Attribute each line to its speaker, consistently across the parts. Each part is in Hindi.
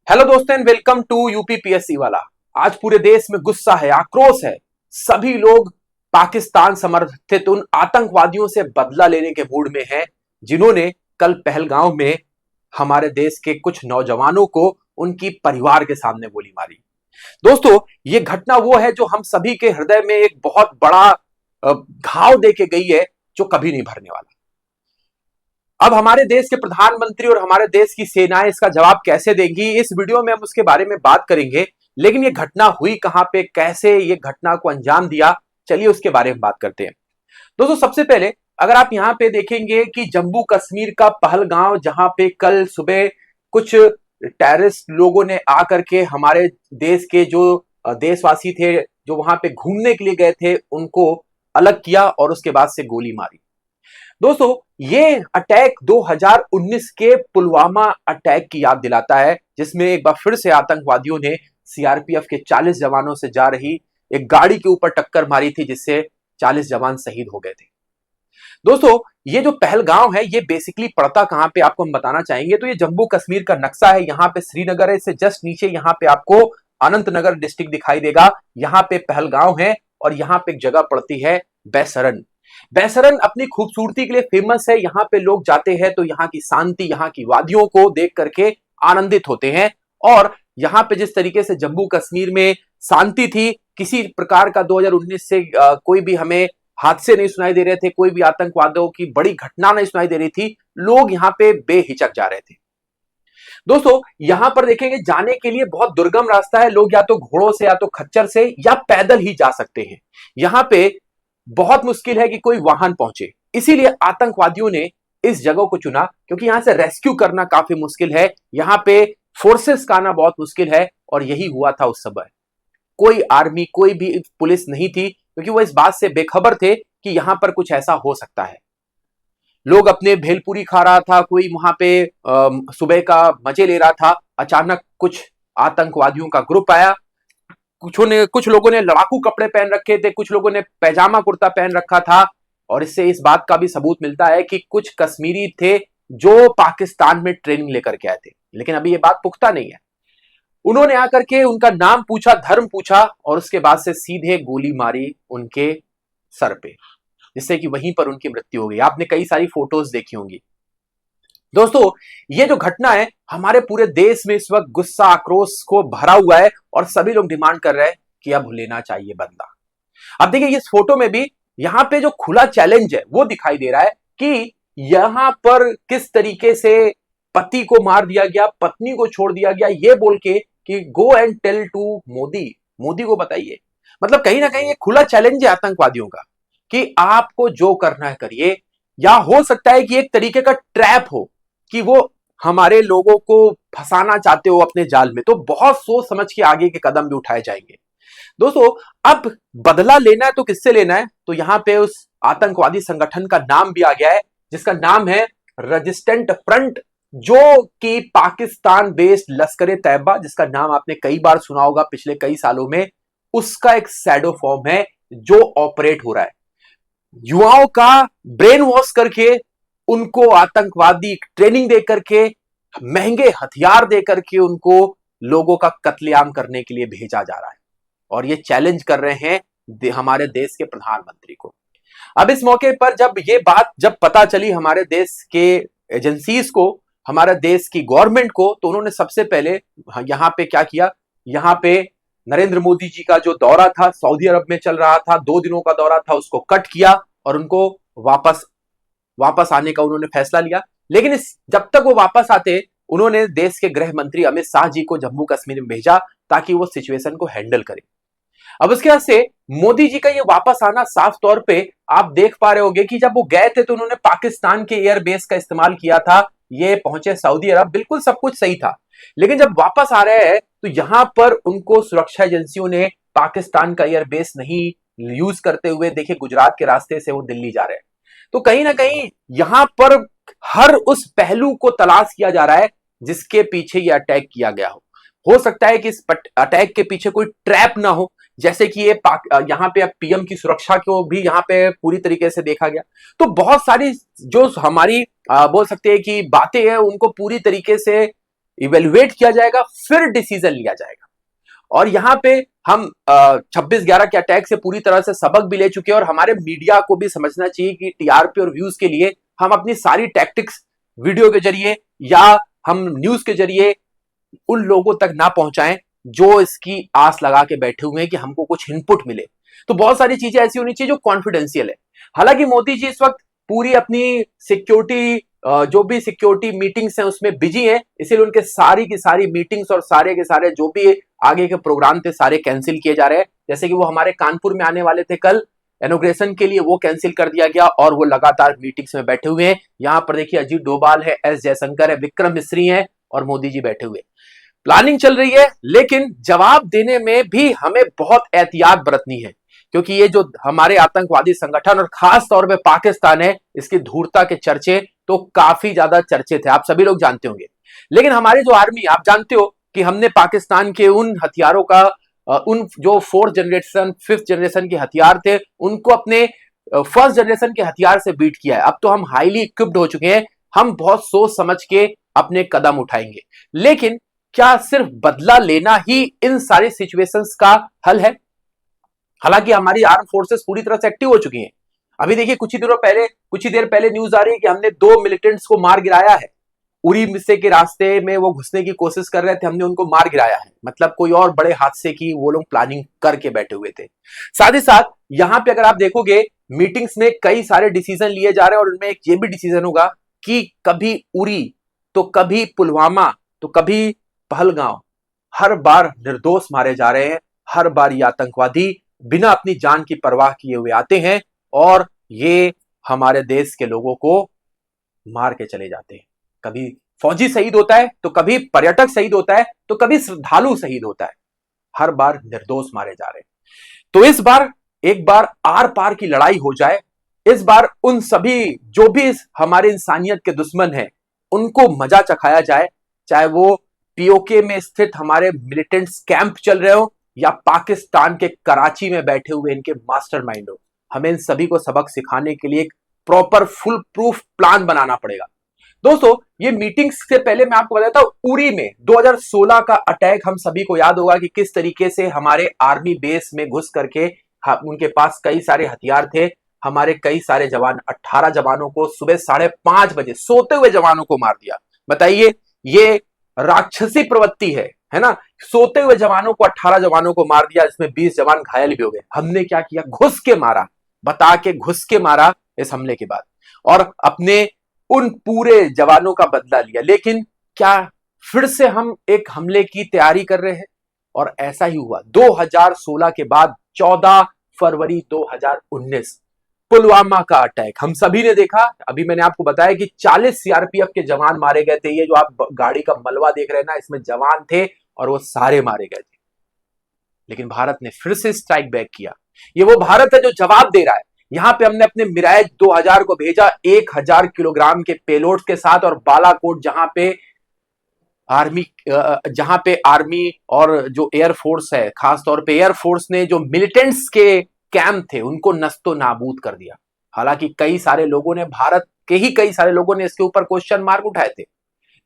Speaker 1: हेलो दोस्तों एंड वेलकम टू यूपीपीएससी वाला। आज पूरे देश में गुस्सा है, आक्रोश है। सभी लोग पाकिस्तान समर्थित उन आतंकवादियों से बदला लेने के मूड में हैं जिन्होंने कल पहलगांव में हमारे देश के कुछ नौजवानों को उनकी परिवार के सामने गोली मारी। दोस्तों, ये घटना वो है जो हम सभी के हृदय में एक बहुत बड़ा घाव दे के गई है जो कभी नहीं भरने वाला। अब हमारे देश के प्रधानमंत्री और हमारे देश की सेनाएं इसका जवाब कैसे देंगी, इस वीडियो में हम उसके बारे में बात करेंगे। लेकिन ये घटना हुई कहां पे, कैसे ये घटना को अंजाम दिया, चलिए उसके बारे में बात करते हैं। दोस्तों, सबसे पहले अगर आप यहां पे देखेंगे कि जम्मू कश्मीर का पहलगांव, जहां पे कल सुबह कुछ टेररिस्ट लोगों ने आकर के हमारे देश के जो देशवासी थे, जो वहां पे घूमने के लिए गए थे, उनको अलग किया और उसके बाद से गोली मारी। दोस्तों, ये अटैक 2019 के पुलवामा अटैक की याद दिलाता है, जिसमें एक बार फिर से आतंकवादियों ने सीआरपीएफ के 40 जवानों से जा रही एक गाड़ी के ऊपर टक्कर मारी थी, जिससे 40 जवान शहीद हो गए थे। दोस्तों, ये जो पहलगांव है ये बेसिकली पड़ता कहां पे, आपको हम बताना चाहेंगे। तो ये जम्मू कश्मीर का नक्शा है। यहां पे श्रीनगर है, इससे जस्ट नीचे यहां पे आपको अनंतनगर डिस्ट्रिक्ट दिखाई देगा। यहां पे पहलगांव है और यहां पे एक जगह पड़ती है बैसरन। बैसरन अपनी खूबसूरती के लिए फेमस है। यहां पे लोग जाते हैं तो यहां की शांति, यहां की वादियों को देख करके आनंदित होते हैं। और यहां पे जिस तरीके से जम्मू कश्मीर में शांति थी, किसी प्रकार का 2019 से कोई भी हमें हादसे नहीं सुनाई दे रहे थे, कोई भी आतंकवादियों की बड़ी घटना नहीं सुनाई दे रही थी, लोग यहां पे बेहिचक जा रहे थे। दोस्तों, यहां पर देखेंगे जाने के लिए बहुत दुर्गम रास्ता है। लोग या तो घोड़ों से, या तो खच्चर से, या पैदल ही जा सकते हैं। यहां पे बहुत मुश्किल है कि कोई वाहन पहुंचे। इसीलिए आतंकवादियों ने इस जगह को चुना, क्योंकि यहां से रेस्क्यू करना काफी मुश्किल है। यहां पे फोर्सेस का आना बहुत मुश्किल है। और यही हुआ था उस समय। कोई आर्मी, कोई भी पुलिस नहीं थी, क्योंकि वो इस बात से बेखबर थे कि यहां पर कुछ ऐसा हो सकता है। लोग अपने भेलपूरी खा रहा था, कोई वहां पे सुबह का मजे ले रहा था। अचानक कुछ आतंकवादियों का ग्रुप आया। कुछ लोगों ने लड़ाकू कपड़े पहन रखे थे, कुछ लोगों ने पैजामा कुर्ता पहन रखा था। और इससे इस बात का भी सबूत मिलता है कि कुछ कश्मीरी थे जो पाकिस्तान में ट्रेनिंग लेकर के आए थे। लेकिन अभी ये बात पुख्ता नहीं है। उन्होंने आकर के उनका नाम पूछा, धर्म पूछा, और उसके बाद से सीधे गोली मारी उनके सर पे, जिससे कि वहीं पर उनकी मृत्यु हो गई। आपने कई सारी फोटोज देखी होंगी। दोस्तों, ये जो घटना है, हमारे पूरे देश में इस वक्त गुस्सा, आक्रोश को भरा हुआ है और सभी लोग डिमांड कर रहे हैं कि अब लेना चाहिए बदला। अब देखिए, इस फोटो में भी यहां पे जो खुला चैलेंज है वो दिखाई दे रहा है कि यहां पर किस तरीके से पति को मार दिया गया, पत्नी को छोड़ दिया गया, ये बोल के कि go and tell to Modi, Modi को बताइए। मतलब कहीं ना कहीं ये खुला चैलेंज है आतंकवादियों का कि आपको जो करना है करिए। या हो सकता है कि एक तरीके का ट्रैप हो कि वो हमारे लोगों को फंसाना चाहते हो अपने जाल में। तो बहुत सोच समझ के आगे के कदम भी उठाए जाएंगे। दोस्तों, अब बदला लेना है तो किससे लेना है? तो यहां पे उस आतंकवादी संगठन का नाम भी आ गया है, जिसका नाम है रेजिस्टेंट फ्रंट, जो कि पाकिस्तान बेस्ड लश्कर तैयबा, जिसका नाम आपने कई बार सुना होगा पिछले कई सालों में, उसका एक शैडो फॉर्म है जो ऑपरेट हो रहा है। युवाओं का ब्रेन वॉश करके, उनको आतंकवादी ट्रेनिंग दे करके, महंगे हथियार दे करके उनको लोगों का कत्लेआम करने के लिए भेजा जा रहा है। और ये चैलेंज कर रहे हैं हमारे देश के प्रधानमंत्री को। अब इस मौके पर जब पता चली हमारे देश के एजेंसीज को, हमारे देश की गवर्नमेंट को, तो उन्होंने सबसे पहले यहां पे क्या किया, यहां पे नरेंद्र मोदी जी का जो दौरा था, सऊदी अरब में चल रहा था, 2 दिनों का दौरा था, उसको कट किया और उनको वापस आने का उन्होंने फैसला लिया। लेकिन जब तक वो वापस आते, उन्होंने देश के गृह मंत्री अमित शाह जी को जम्मू कश्मीर में भेजा ताकि वो सिचुएशन को हैंडल करें। अब उसके बाद से मोदी जी का ये वापस आना, साफ तौर पे आप देख पा रहे होंगे कि जब वो गए थे तो उन्होंने पाकिस्तान के एयरबेस का इस्तेमाल किया था। ये पहुंचे सऊदी अरब, बिल्कुल सब कुछ सही था। लेकिन जब वापस आ रहे हैं तो यहां पर उनको सुरक्षा एजेंसियों ने पाकिस्तान का एयरबेस नहीं यूज करते हुए, देखिए गुजरात के रास्ते से वो दिल्ली जा रहे हैं। तो कहीं ना कहीं यहां पर हर उस पहलू को तलाश किया जा रहा है जिसके पीछे ये अटैक किया गया हो सकता है कि इस अटैक के पीछे कोई ट्रैप ना हो, जैसे कि ये यहां पे अब पीएम की सुरक्षा को भी यहां पे पूरी तरीके से देखा गया। तो बहुत सारी जो हमारी बोल सकते हैं कि बातें हैं, उनको पूरी तरीके से इवेल्युएट किया जाएगा, फिर डिसीजन लिया जाएगा। और यहां पे हम 26/11 के अटैक से पूरी तरह से सबक भी ले चुके हैं, और हमारे मीडिया को भी समझना चाहिए कि टीआरपी और व्यूज के लिए हम अपनी सारी टैक्टिक्स वीडियो के जरिए या हम न्यूज के जरिए उन लोगों तक ना पहुंचाएं जो इसकी आस लगा के बैठे हुए हैं कि हमको कुछ इनपुट मिले। तो बहुत सारी चीजें ऐसी होनी चाहिए जो कॉन्फिडेंशियल है। हालांकि मोदी जी इस वक्त पूरी अपनी सिक्योरिटी जो भी सिक्योरिटी मीटिंग्स हैं उसमें बिजी हैं, इसीलिए उनके सारी की सारी मीटिंग्स और सारे के सारे जो भी आगे के प्रोग्राम थे सारे कैंसिल किए जा रहे हैं। जैसे कि वो हमारे कानपुर में आने वाले थे कल इनॉग्रेशन के लिए, वो कैंसिल कर दिया गया और वो लगातार मीटिंग्स में बैठे हुए हैं। यहां पर देखिए अजीत डोभाल है, एस जयशंकर है, विक्रम मिश्री है और मोदी जी बैठे हुए। प्लानिंग चल रही है, लेकिन जवाब देने में भी हमें बहुत एहतियात बरतनी है, क्योंकि ये जो हमारे आतंकवादी संगठन और खास तौर पे पाकिस्तान है, इसकी धूर्तता के चर्चे तो काफी ज्यादा चर्चित है, आप सभी लोग जानते होंगे। लेकिन हमारी जो आर्मी, आप जानते हो कि हमने पाकिस्तान के उन हथियारों का उन जो 4th जनरेशन 5th जनरेशन के हथियार थे उनको अपने 1st जनरेशन के हथियार से बीट किया है। अब तो हम हाईली इक्विप्ड हो चुके हैं, हम बहुत सोच समझ के अपने कदम उठाएंगे। लेकिन क्या सिर्फ बदला लेना ही इन सारी सिचुएशंस का हल है? हालांकि हमारी आर्म फोर्सेस पूरी तरह से एक्टिव हो चुकी हैं। अभी देखिए कुछ ही देर पहले न्यूज आ रही है कि हमने 2 मिलिटेंट्स को मार गिराया है। उरी मिस्से के रास्ते में वो घुसने की कोशिश कर रहे थे, हमने उनको मार गिराया है। मतलब कोई और बड़े हादसे की वो लोग प्लानिंग करके बैठे हुए थे। साथ ही साथ यहां पे अगर आप देखोगे मीटिंग्स में कई सारे डिसीजन लिए जा रहे हैं, और उनमें एक ये भी डिसीजन होगा कि कभी उरी तो कभी पुलवामा तो कभी पहलगांव, हर बार निर्दोष मारे जा रहे हैं। हर बार ये आतंकवादी बिना अपनी जान की परवाह किए हुए आते हैं और ये हमारे देश के लोगों को मार के चले जाते हैं। कभी फौजी शहीद होता है तो कभी पर्यटक शहीद होता है तो कभी श्रद्धालु शहीद होता है, हर बार निर्दोष मारे जा रहे हैं। तो इस बार एक बार आर पार की लड़ाई हो जाए। इस बार उन सभी जो भी हमारे इंसानियत के दुश्मन हैं उनको मजा चखाया जाए, चाहे वो पीओके में स्थित हमारे मिलिटेंट्स कैंप चल रहे हो या पाकिस्तान के कराची में बैठे हुए इनके मास्टरमाइंड हो। हमें इन सभी को सबक सिखाने के लिए एक प्रॉपर फुल प्रूफ प्लान बनाना पड़ेगा। दोस्तों ये मीटिंग्स से पहले मैं आपको बताता हूं, उरी में 2016 का अटैक हम सभी को याद होगा कि किस तरीके से हमारे आर्मी बेस में घुस करके उनके पास कई सारे हथियार थे, हमारे कई सारे जवान 18 जवानों को सुबह 5:30 बजे सोते हुए जवानों को मार दिया। बताइए ये राक्षसी प्रवृत्ति है ना? सोते हुए जवानों को 18 जवानों को मार दिया, इसमें 20 जवान घायल भी हो गए। हमने क्या किया? घुस के मारा, बता के घुस के मारा इस हमले के बाद, और अपने उन पूरे जवानों का बदला लिया। लेकिन क्या फिर से हम एक हमले की तैयारी कर रहे हैं? और ऐसा ही हुआ 2016 के बाद 14 फरवरी 2019 पुलवामा का अटैक हम सभी ने देखा। अभी मैंने आपको बताया कि 40 सीआरपीएफ के जवान मारे गए थे। ये जो आप गाड़ी का मलबा देख रहे हैं ना, इसमें जवान थे और वो सारे मारे गए थे। लेकिन भारत ने फिर से स्ट्राइक बैक किया। ये वो भारत है जो जवाब दे रहा है। यहां पे हमने अपने मिराज 2000 को भेजा 1000 किलोग्राम के पेलोड्स के साथ, और बालाकोट जहां पे आर्मी और जो एयरफोर्स है, खासतौर पे एयरफोर्स ने जो मिलिटेंट्स के कैंप थे उनको नस्तो नाबूद कर दिया। हालांकि कई सारे लोगों ने, भारत के ही कई सारे लोगों ने इसके ऊपर क्वेश्चन मार्क उठाए थे,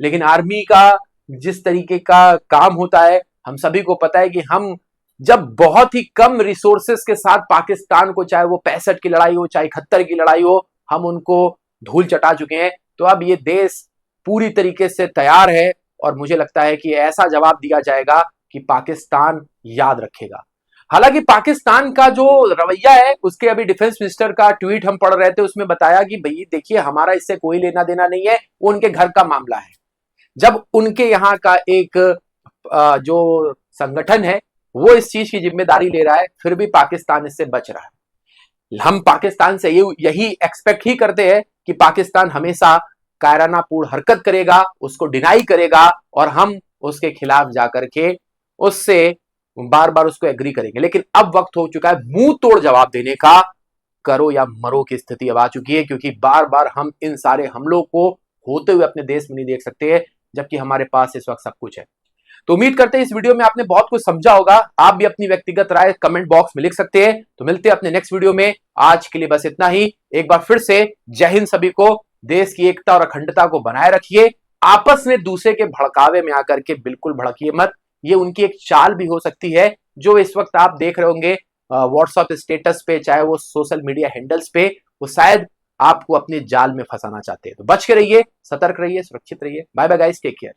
Speaker 1: लेकिन आर्मी का जिस तरीके का काम होता है हम सभी को पता है कि हम जब बहुत ही कम रिसोर्सेस के साथ पाकिस्तान को, चाहे वो 65 की लड़ाई हो चाहे 71 की लड़ाई हो, हम उनको धूल चटा चुके हैं। तो अब ये देश पूरी तरीके से तैयार है और मुझे लगता है कि ऐसा जवाब दिया जाएगा कि पाकिस्तान याद रखेगा। हालांकि पाकिस्तान का जो रवैया है, उसके अभी डिफेंस मिनिस्टर का ट्वीट हम पढ़ रहे थे, उसमें बताया कि भाई देखिए हमारा इससे कोई लेना देना नहीं है, वो उनके घर का मामला है। जब उनके यहाँ का एक जो संगठन है वो इस चीज की जिम्मेदारी ले रहा है, फिर भी पाकिस्तान इससे बच रहा है। हम पाकिस्तान से यही एक्सपेक्ट ही करते हैं कि पाकिस्तान हमेशा कायरानापूर्ण हरकत करेगा, उसको डिनाई करेगा और हम उसके खिलाफ जाकर के उससे बार बार उसको एग्री करेंगे। लेकिन अब वक्त हो चुका है मुंह तोड़ जवाब देने का, करो या मरो की स्थिति अब आ चुकी है, क्योंकि बार बार हम इन सारे हमलों को होते हुए अपने देश में नहीं देख सकते हैं, जबकि हमारे पास इस वक्त सब कुछ है। तो उम्मीद करते हैं इस वीडियो में आपने बहुत कुछ समझा होगा। आप भी अपनी व्यक्तिगत राय कमेंट बॉक्स में लिख सकते हैं। तो मिलते हैं अपने नेक्स्ट वीडियो में। आज के लिए बस इतना ही। एक बार फिर से जय हिंद सभी को। देश की एकता और अखंडता को बनाए रखिए आपस में दूसरे के भड़कावे में आकर के बिल्कुल भड़किए मत। ये उनकी एक चाल भी हो सकती है जो इस वक्त आप देख रहे होंगे व्हाट्सएप स्टेटस पे, चाहे वो सोशल मीडिया हैंडल्स पे, वो शायद आपको अपने जाल में फंसाना चाहते हैं। तो बच के रहिए, सतर्क रहिए, सुरक्षित रहिए। Bye bye guys, take care.